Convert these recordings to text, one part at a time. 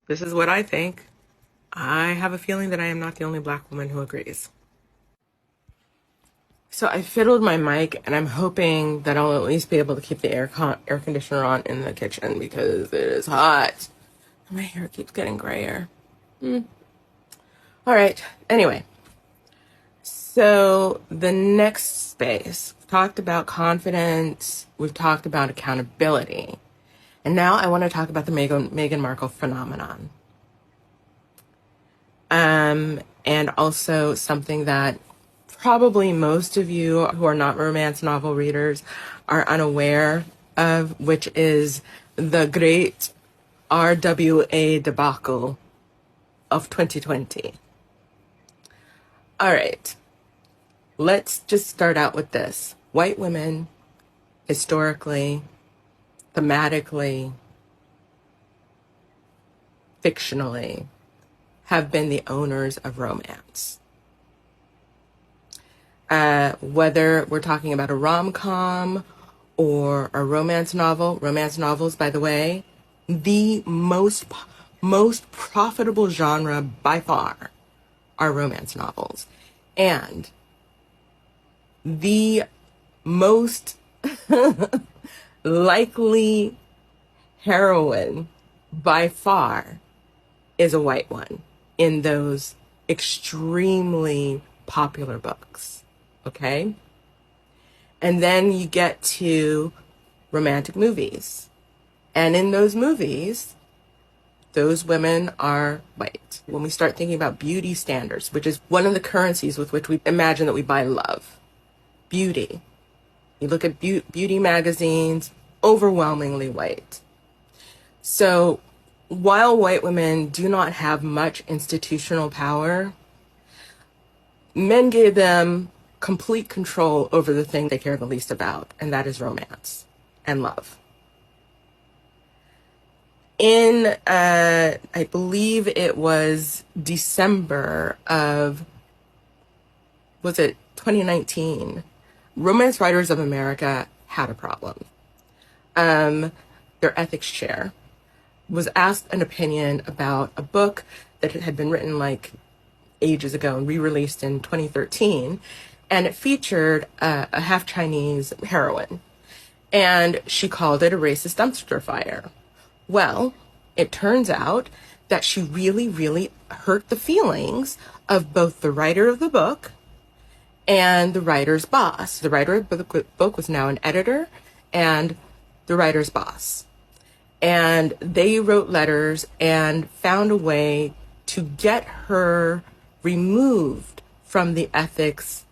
This is what I think. I have a feeling that I am not the only Black woman who agrees. So I fiddled my mic, and I'm hoping that I'll at least be able to keep the air conditioner on in the kitchen because it is hot. My hair keeps getting grayer. All right. Anyway, so the next space, we've talked about confidence. We've talked about accountability. And now I want to talk about the Meghan Markle phenomenon. And also something that probably most of you who are not romance novel readers are unaware of, which is the great RWA debacle of 2020. All right, let's just start out with this. White women, historically, thematically, fictionally, have been the owners of romance. Whether we're talking about a rom-com or a romance novels, by the way, the most profitable genre by far are romance novels. And the most likely heroine by far is a white one in those extremely popular books. Okay? And then you get to romantic movies. And in those movies, those women are white. When we start thinking about beauty standards, which is one of the currencies with which we imagine that we buy love, beauty. You look at beauty magazines, overwhelmingly white. So while white women do not have much institutional power, men gave them complete control over the thing they care the least about, and that is romance and love. In, I believe it was December of, was it 2019? Romance Writers of America had a problem. Their ethics chair was asked an opinion about a book that had been written like ages ago and re-released in 2013. And it featured a half Chinese heroine. And she called it a racist dumpster fire. Well, it turns out that she really, really hurt the feelings of both the writer of the book and the writer's boss. The writer of the book was now an editor and the writer's boss. And they wrote letters and found a way to get her removed from the ethics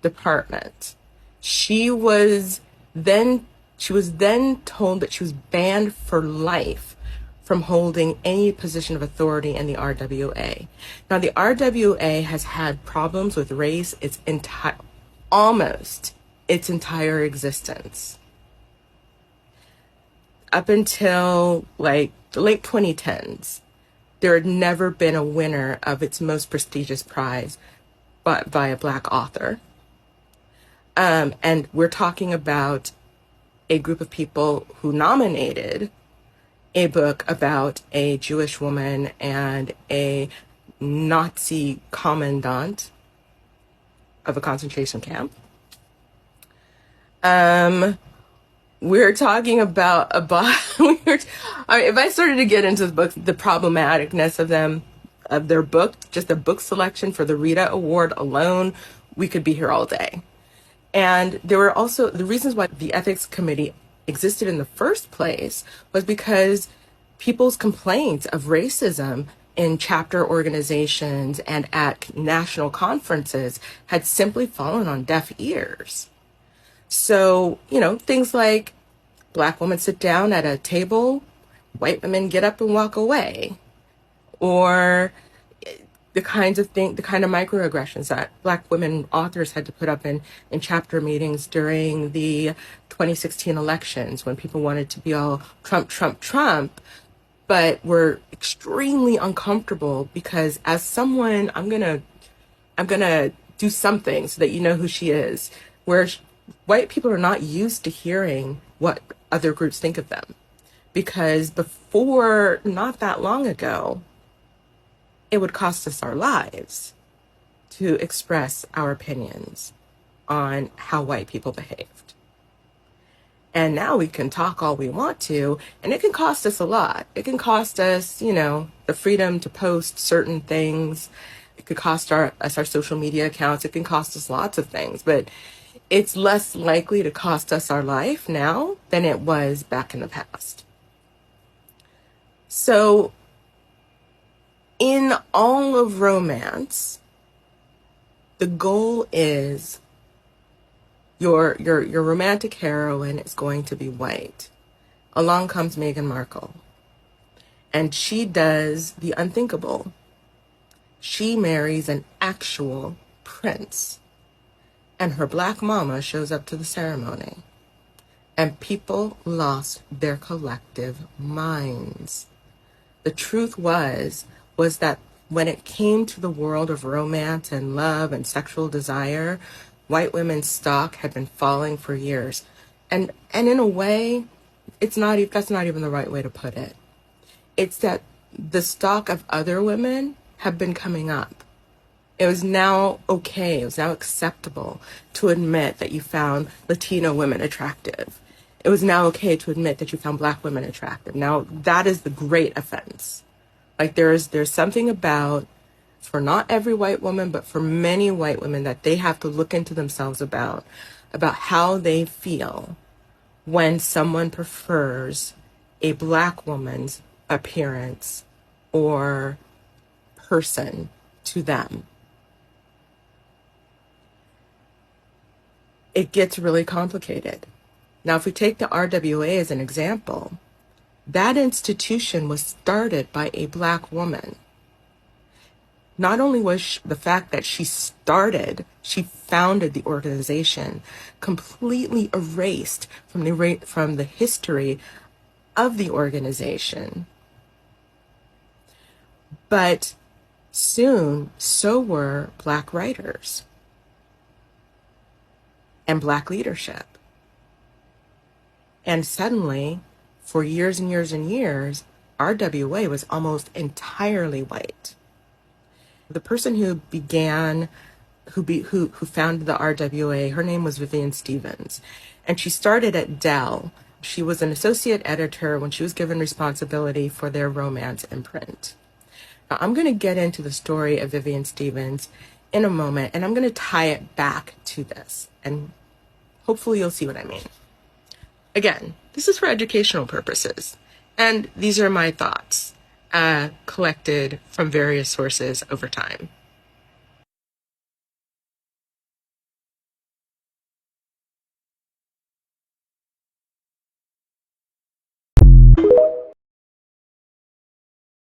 department. She was then told that she was banned for life from holding any position of authority in the RWA. Now, the RWA has had problems with race almost its entire existence. Up until like the late 2010s, there had never been a winner of its most prestigious prize but by a Black author. And we're talking about a group of people who nominated a book about a Jewish woman and a Nazi commandant of a concentration camp. We're talking about if I started to get into the book, the problematicness of their book, just the book selection for the Rita Award alone, we could be here all day. And there were also the reasons why the ethics committee existed in the first place was because people's complaints of racism in chapter organizations and at national conferences had simply fallen on deaf ears. So, things like Black women sit down at a table, white women get up and walk away, or the kind of microaggressions that Black women authors had to put up in chapter meetings during the 2016 elections when people wanted to be all Trump, Trump, Trump, but were extremely uncomfortable because as someone, I'm gonna do something so that you know who she is, where white people are not used to hearing what other groups think of them. Because before, not that long ago, it would cost us our lives to express our opinions on how white people behaved. And now we can talk all we want to, and it can cost us a lot. It can cost us, the freedom to post certain things. It could cost us our social media accounts. It can cost us lots of things, but it's less likely to cost us our life now than it was back in the past. So in all of romance, the goal is your romantic heroine is going to be white. Along comes Meghan Markle, and she does the unthinkable. She marries an actual prince, and her black mama shows up to the ceremony, and people lost their collective minds. The truth was that when it came to the world of romance and love and sexual desire, white women's stock had been falling for years. And in a way, that's not even the right way to put it. It's that the stock of other women have been coming up. It was now okay, it was now acceptable to admit that you found Latino women attractive. It was now okay to admit that you found black women attractive. Now, that is the great offense. Like there's something about, for not every white woman, but for many white women, that they have to look into themselves about how they feel when someone prefers a black woman's appearance or person to them. It gets really complicated. Now, if we take the RWA as an example, that institution was started by a black woman. Not only was the fact that she founded the organization, completely erased from the history of the organization, but soon so were black writers and black leadership. And suddenly, for years and years and years, RWA was almost entirely white. The person who founded the RWA, her name was Vivian Stevens, and she started at Dell. She was an associate editor when she was given responsibility for their romance imprint. Now, I'm going to get into the story of Vivian Stevens in a moment, and I'm going to tie it back to this, and hopefully you'll see what I mean. Again, this is for educational purposes, and these are my thoughts, collected from various sources over time.